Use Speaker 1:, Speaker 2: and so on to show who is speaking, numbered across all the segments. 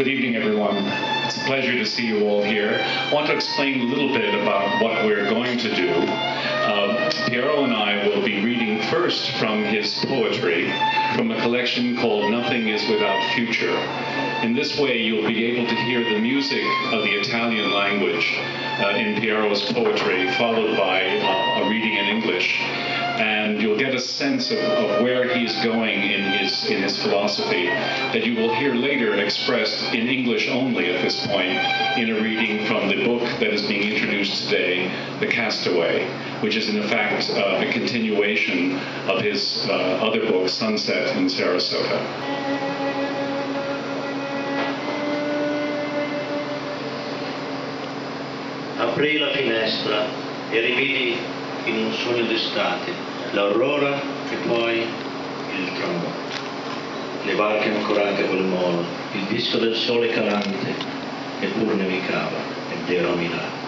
Speaker 1: Good evening, everyone. It's a pleasure to see you all here. I want to explain a little bit about what we're going to do. Piero and I will be reading first from his poetry from a collection called Nothing is Without Future. In this way, you'll be able to hear the music of the Italian language in Piero's poetry, followed by a reading in English. And you'll get a sense of where he's going in his philosophy that you will hear later expressed in English only at this point in a reading from the book that is being introduced today, The Castaway, which is in fact a continuation of his other book, Sunset in Sarasota.
Speaker 2: Aprì la finestra e rividi in un sogno d'estate l'aurora e poi il tramonto, le barche ancorate col molo, il disco del sole calante che pur nevicava ed ero a Milano.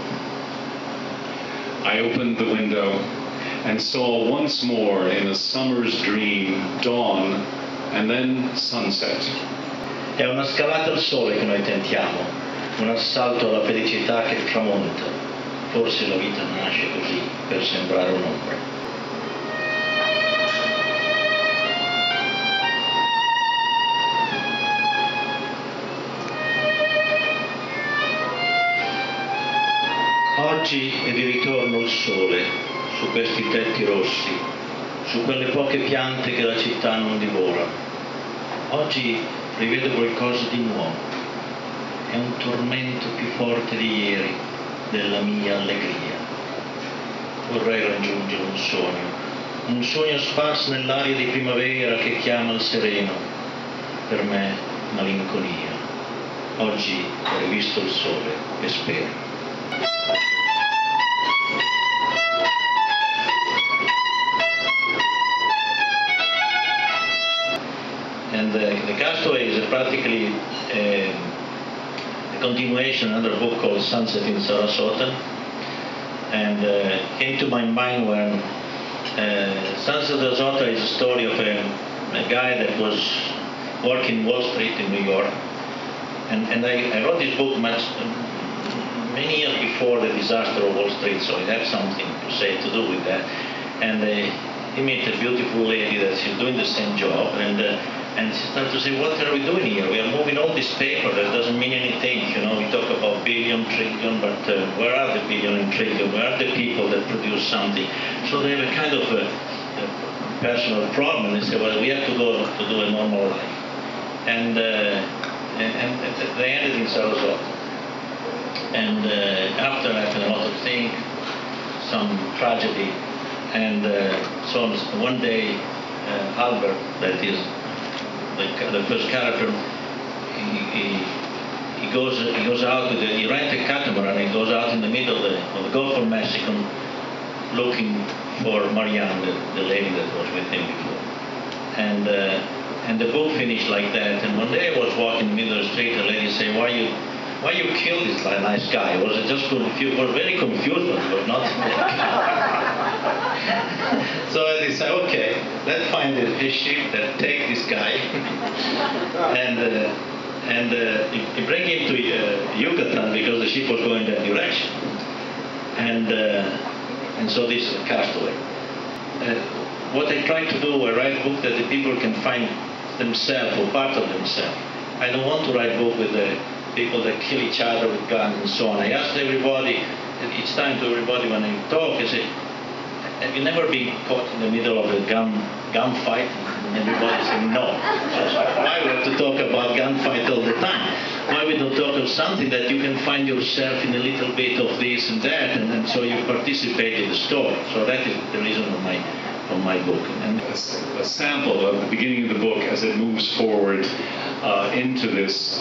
Speaker 1: I opened the window and saw once more in a summer's dream dawn and then sunset.
Speaker 2: È una scalata al sole che noi tentiamo, un assalto alla felicità che tramonta. Forse la vita nasce così, per sembrare un'ombra. Oggi è di ritorno il sole su questi tetti rossi, su quelle poche piante che la città non divora. Oggi rivedo qualcosa di nuovo. È un tormento più forte di ieri, della mia allegria. Vorrei raggiungere un sogno sparso nell'aria di primavera che chiama il sereno. Per me malinconia. Oggi ho rivisto il sole e spero. And the Castaway is practically a continuation, another book called Sunset in Sarasota, and came to my mind when Sunset in Sarasota is a story of a guy that was working Wall Street in New York, and I wrote this book many years before the disaster of Wall Street, so it had something to do with that. And he met a beautiful lady that she's doing the same job, and she started to say, what are we doing here? We are moving all this paper that doesn't mean anything. You know, we talk about billion, trillion, but where are the billion and trillion? Where are the people that produce something? So they have a kind of a personal problem. They say, well, we have to go to do a normal life. And they ended in Sarasota. And after happened a lot of things, some tragedy. And so one day, Albert, that is the first character, he goes out with he rents a catamaran and he goes out in the middle of the Gulf of Mexico looking for Marianne, the lady that was with him before. And the book finished like that. And one day I was walking in the middle of the street, a lady said, why you killed this nice guy? Was it just confused? Was very confused, but not. So I decided, okay, let's find a ship that take this guy and bring him to Yucatan because the ship was going that direction. And so this is a Castaway. What I try to do, I write a book that the people can find themselves or part of themselves. I don't want to write a book with the people that kill each other with guns and so on. I ask everybody, each time to everybody when I talk, I say, have you never been caught in the middle of a gunfight? And everybody says no. So why we have to talk about gunfight all the time? Why we don't talk of something that you can find yourself in a little bit of this and that, and so you participate in the story. So that is the reason of my book. And
Speaker 1: a sample of the beginning of the book as it moves forward into this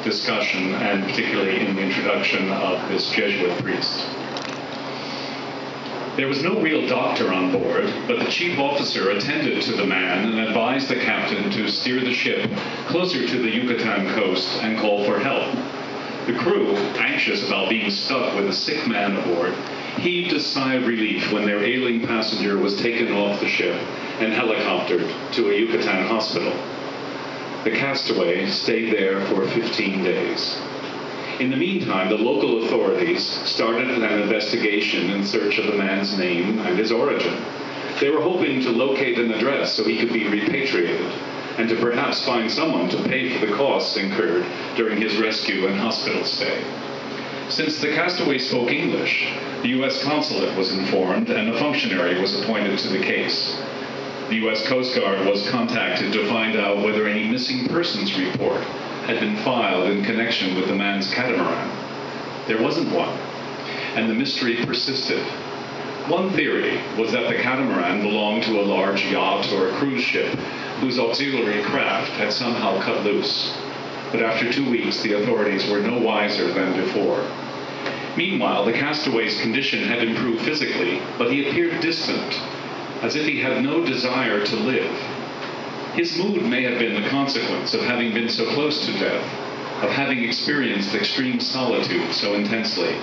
Speaker 1: discussion, and particularly in the introduction of this Jesuit priest. There was no real doctor on board, but the chief officer attended to the man and advised the captain to steer the ship closer to the Yucatan coast and call for help. The crew, anxious about being stuck with a sick man aboard, heaved a sigh of relief when their ailing passenger was taken off the ship and helicoptered to a Yucatan hospital. The Castaway stayed there for 15 days. In the meantime, the local authorities started an investigation in search of the man's name and his origin. They were hoping to locate an address so he could be repatriated, and to perhaps find someone to pay for the costs incurred during his rescue and hospital stay. Since the Castaway spoke English, the U.S. consulate was informed and a functionary was appointed to the case. The U.S. Coast Guard was contacted to find out whether any missing persons report had been filed in connection with the man's catamaran. There wasn't one, and the mystery persisted. One theory was that the catamaran belonged to a large yacht or a cruise ship whose auxiliary craft had somehow cut loose. But after 2 weeks, the authorities were no wiser than before. Meanwhile, the castaway's condition had improved physically, but he appeared distant, as if he had no desire to live. His mood may have been the consequence of having been so close to death, of having experienced extreme solitude so intensely.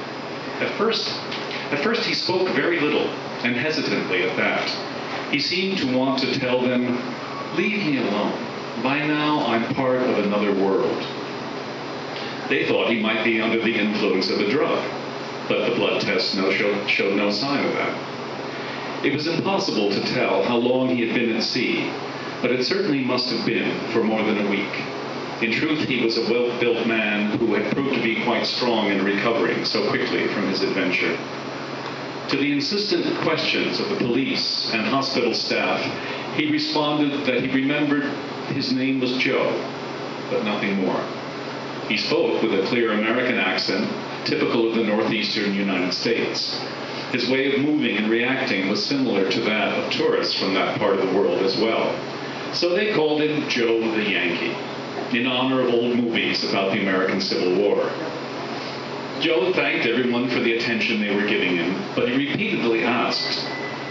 Speaker 1: At first he spoke very little, and hesitantly at that. He seemed to want to tell them, "Leave me alone. By now I'm part of another world." They thought he might be under the influence of a drug, but the blood tests showed no sign of that. It was impossible to tell how long he had been at sea, but it certainly must have been for more than a week. In truth, he was a well-built man who had proved to be quite strong in recovering so quickly from his adventure. To the insistent questions of the police and hospital staff, he responded that he remembered his name was Joe, but nothing more. He spoke with a clear American accent, typical of the northeastern United States. His way of moving and reacting was similar to that of tourists from that part of the world as well. So they called him Joe the Yankee, in honor of old movies about the American Civil War. Joe thanked everyone for the attention they were giving him, but he repeatedly asked,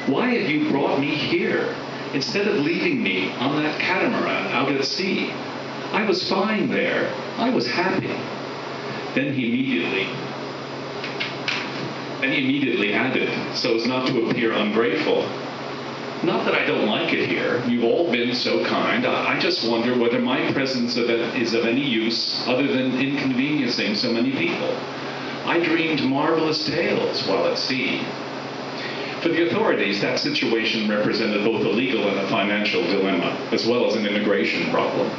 Speaker 1: "Why have you brought me here, instead of leaving me on that catamaran out at sea? I was fine there. I was happy." Then he immediately added, so as not to appear ungrateful, "Not that I don't like it here. You've all been so kind. I just wonder whether my presence is of any use other than inconveniencing so many people. I dreamed marvelous tales while at sea." For the authorities, that situation represented both a legal and a financial dilemma, as well as an immigration problem.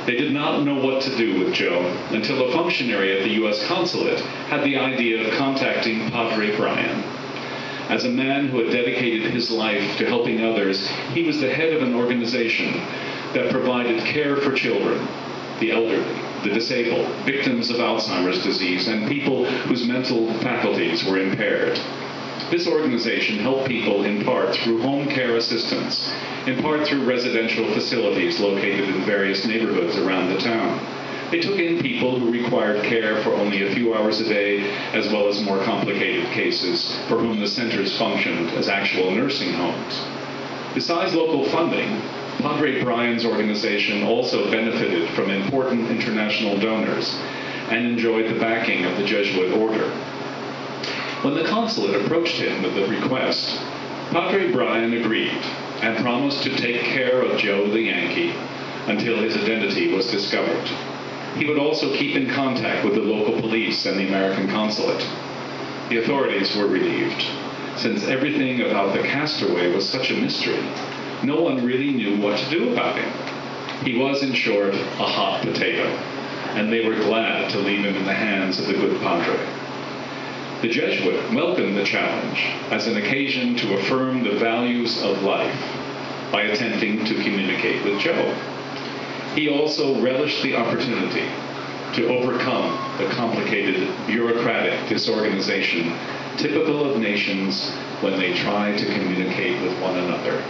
Speaker 1: They did not know what to do with Joe until a functionary at the U.S. consulate had the idea of contacting Padre Brian. As a man who had dedicated his life to helping others, he was the head of an organization that provided care for children, the elderly, the disabled, victims of Alzheimer's disease, and people whose mental faculties were impaired. This organization helped people in part through home care assistance, in part through residential facilities located in various neighborhoods around the town. They took in people who required care for only a few hours a day, as well as more complicated cases for whom the centers functioned as actual nursing homes. Besides local funding, Padre Brian's organization also benefited from important international donors and enjoyed the backing of the Jesuit order. When the consulate approached him with the request, Padre Brian agreed and promised to take care of Joe the Yankee until his identity was discovered. He would also keep in contact with the local police and the American consulate. The authorities were relieved, since everything about the castaway was such a mystery. No one really knew what to do about him. He was, in short, a hot potato, and they were glad to leave him in the hands of the good Padre. The Jesuit welcomed the challenge as an occasion to affirm the values of life by attempting to communicate with Joe. He also relished the opportunity to overcome the complicated bureaucratic disorganization typical of nations when they try to communicate with one another.